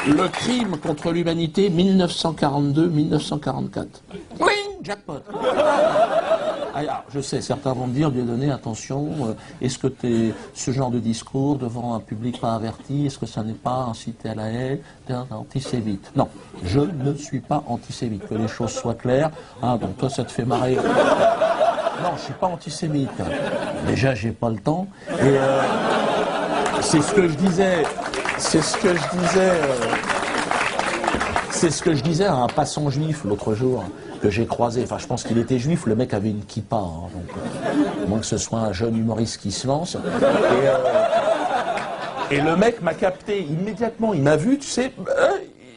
Le crime contre l'humanité, 1942-1944. Oui, jackpot. Alors, je sais, certains vont me dire, Dieudonné, attention, est-ce que ce genre de discours devant un public pas averti, est-ce que ça n'est pas incité à la haine, t'es un antisémite? Non, je ne suis pas antisémite, que les choses soient claires. Hein, donc toi, ça te fait marrer. Non, je suis pas antisémite. Déjà, j'ai pas le temps. Et c'est ce que je disais. C'est ce que je disais à un passant juif l'autre jour que j'ai croisé. Enfin, je pense qu'il était juif. Le mec avait une kippa, hein, donc à moins que ce soit un jeune humoriste qui se lance. Et le mec m'a capté immédiatement. Il m'a vu, tu sais.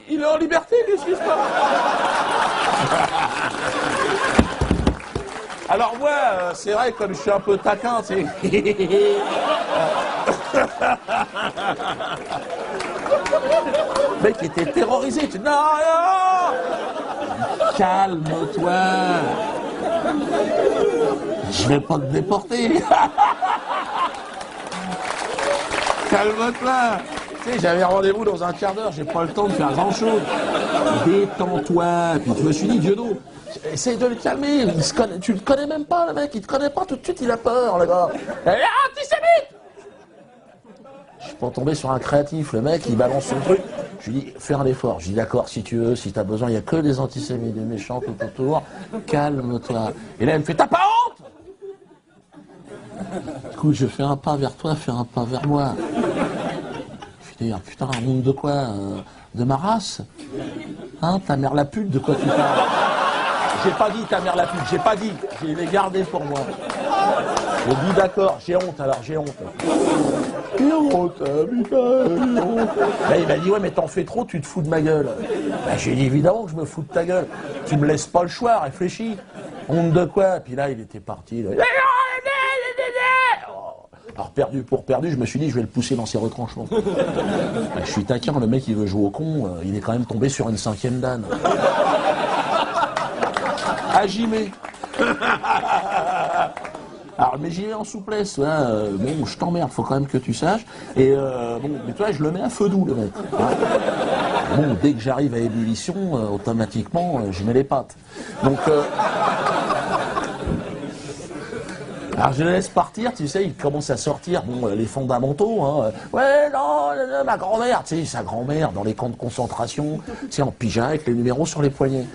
Il est en liberté, qu'est-ce qui se passe? Alors moi, c'est vrai, comme je suis un peu taquin, c'est... Le mec était terrorisé. Tu dis, non, non, calme-toi. Je vais pas te déporter. Calme-toi. Tu sais, j'avais rendez-vous dans un quart d'heure, j'ai pas le temps de faire grand-chose. Détends-toi. Puis je me suis dit, Dieudonné, essaye de le calmer. Tu le connais même pas, le mec. Il te connaît pas, tout de suite, il a peur, le gars. Il est antisémite. Je suis pas tombé sur un créatif, le mec, il balance son truc. Je lui dis, fais un effort. Je dis, d'accord, si tu veux, si t'as besoin, il n'y a que des antisémites, des méchants tout autour. Calme-toi. Et là, elle me fait, t'as pas honte? Du coup, je fais un pas vers toi, fais un pas vers moi. Je dis, ah, putain, honte de quoi? De ma race? Hein, ta mère la pute, de quoi tu parles? J'ai pas dit ta mère la pute, j'ai pas dit. Je l'ai gardé pour moi. Je dis d'accord, j'ai honte, alors j'ai honte. J'ai honte, putain, j'ai honte. Là, il m'a dit, ouais, mais t'en fais trop, tu te fous de ma gueule. Bah, j'ai dit, évidemment que je me fous de ta gueule. Tu me laisses pas le choix, réfléchis. Honte de quoi? Puis là, il était parti. Là. Alors, perdu pour perdu, je me suis dit, je vais le pousser dans ses retranchements. Bah, je suis taquin, le mec, il veut jouer au con, il est quand même tombé sur une 5e dan. Agimé. Alors, mais j'y vais en souplesse, hein, bon, je t'emmerde, faut quand même que tu saches. Et bon, mais toi, je le mets à feu doux, le mec. Hein. Bon, dès que j'arrive à ébullition, automatiquement, je mets les pattes. Donc, alors je le laisse partir, tu sais, il commence à sortir, bon, les fondamentaux, hein. Ouais, non, ma grand-mère, tu sais, sa grand-mère dans les camps de concentration, tu sais, en pyjama avec les numéros sur les poignets.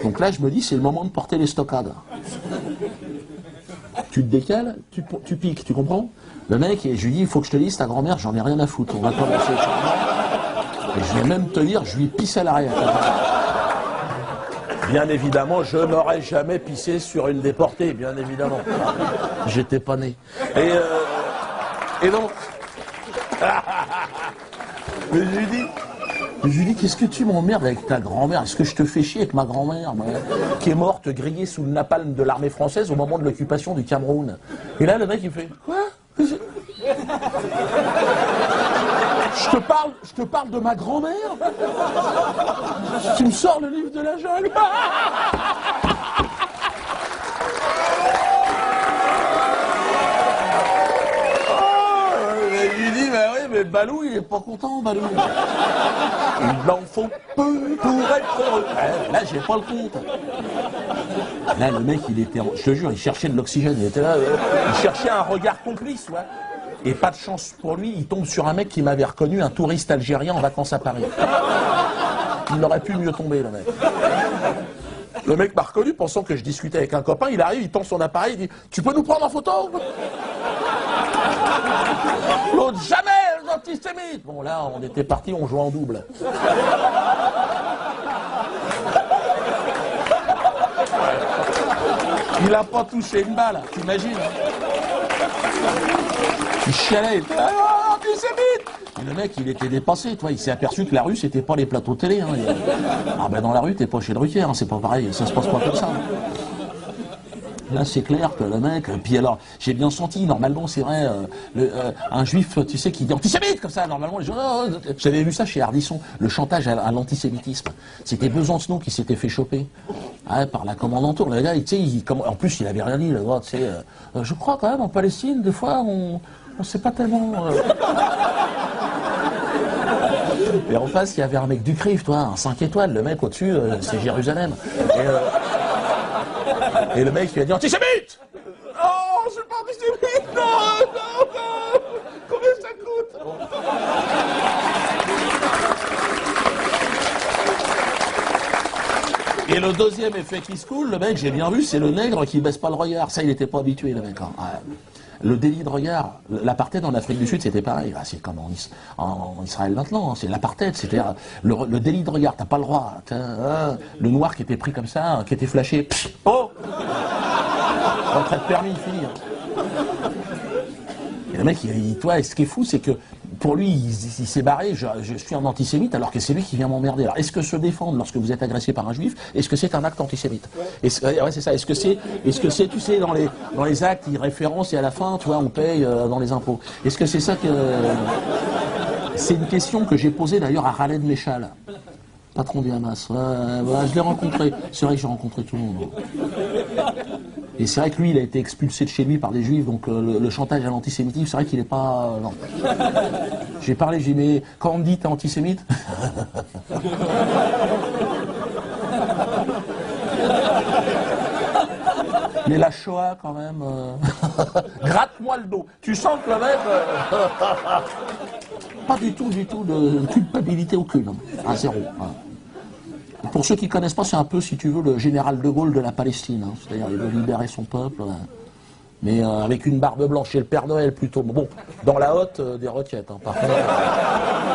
Donc là, je me dis, c'est le moment de porter les stockades. Tu te décales, tu piques, tu comprends? Le mec, je lui dis, il faut que je te dise, ta grand-mère, j'en ai rien à foutre, on va commencer. Et je vais même te dire, je lui pisse à l'arrière. Bien évidemment, je n'aurais jamais pissé sur une déportée, bien évidemment. J'étais pas né. Et donc... Mais je lui dis, qu'est-ce que tu m'emmerdes avec ta grand-mère? Est-ce que je te fais chier avec ma grand-mère, qui est morte grillée sous le napalm de l'armée française au moment de l'occupation du Cameroun? Et là, le mec, il fait, quoi? Je te parle de ma grand-mère? Tu me sors le livre de la jungle? Je lui dis, bah oui, mais Balou, il est pas content, Balou. Il en faut peu pour être heureux. Là, j'ai pas le compte. Là, le mec, il était, je te jure, il cherchait de l'oxygène. Il était là, il cherchait un regard complice, ouais. Et pas de chance pour lui, il tombe sur un mec qui m'avait reconnu, un touriste algérien en vacances à Paris. Il n'aurait pu mieux tomber, le mec. Le mec m'a reconnu, pensant que je discutais avec un copain. Il arrive, il tend son appareil, il dit « Tu peux nous prendre en photo ?» L'autre, jamais, les antisémites. Bon, là, on était partis, on jouait en double. Il a pas touché une balle, t'imagines? Il chialait, il était antisémite. Et le mec, il était dépassé, toi. Il s'est aperçu que la rue, c'était pas les plateaux télé. Hein. Ah ben dans la rue, t'es pas chez Drucker, hein. C'est pas pareil, ça se passe pas comme ça. Là, c'est clair que le mec... Puis alors, j'ai bien senti, normalement, c'est vrai, un juif, tu sais, qui dit antisémite, comme ça, normalement, les gens... J'avais vu ça chez Ardisson, le chantage à l'antisémitisme. C'était Besancenot qui s'était fait choper. Ouais, par la commandanture. Le gars, tu sais, en plus, il avait rien dit, le gars, tu sais... je crois quand même, en Palestine, des fois, on sait pas tellement... Et en face, il y avait un mec du CRIF, toi, un 5 étoiles. Le mec au-dessus, c'est Jérusalem. Et le mec, il a dit antisémite. Oh, je suis pas antisémite, non, non, non. Combien ça coûte? Et le deuxième effet qui se coule, le mec, j'ai bien vu, c'est le nègre qui baisse pas le regard. Ça, il n'était pas habitué, le mec. Hein. Ouais. Le délit de regard, l'apartheid en Afrique du Sud, c'était pareil. Ah, c'est comme en Israël maintenant, hein. C'est l'apartheid, c'est-à-dire le délit de regard, t'as pas le droit. Le noir qui était pris comme ça, qui était flashé, pff, oh, retraite permis, fini. Hein. Et le mec, toi, ce qui est fou, c'est que pour lui, il s'est barré, je suis un antisémite, alors que c'est lui qui vient m'emmerder. Alors, est-ce que se défendre lorsque vous êtes agressé par un juif, est-ce que c'est un acte antisémite? Ouais, c'est ça. Est-ce que c'est, tu sais, dans les actes, ils référencent et à la fin, tu vois, on paye dans les impôts. Est-ce que c'est ça que... C'est une question que j'ai posée d'ailleurs à Khaled Meshal, patron du Hamas. Je l'ai rencontré. C'est vrai que j'ai rencontré tout le monde. Et c'est vrai que lui, il a été expulsé de chez lui par des juifs, donc le chantage à l'antisémitisme, c'est vrai qu'il n'est pas... non. J'ai parlé, j'ai dit, mais quand on me dit t'es antisémite... Mais la Shoah, quand même... Gratte-moi le dos. Tu sens que le mec... Pas du tout de culpabilité aucune. À zéro. Voilà. Pour ceux qui ne connaissent pas, c'est un peu, si tu veux, le général de Gaulle de la Palestine. Hein. C'est-à-dire, il veut libérer son peuple, mais avec une barbe blanche. Et le Père Noël, plutôt. Bon, dans la hotte, des requêtes, hein, par contre.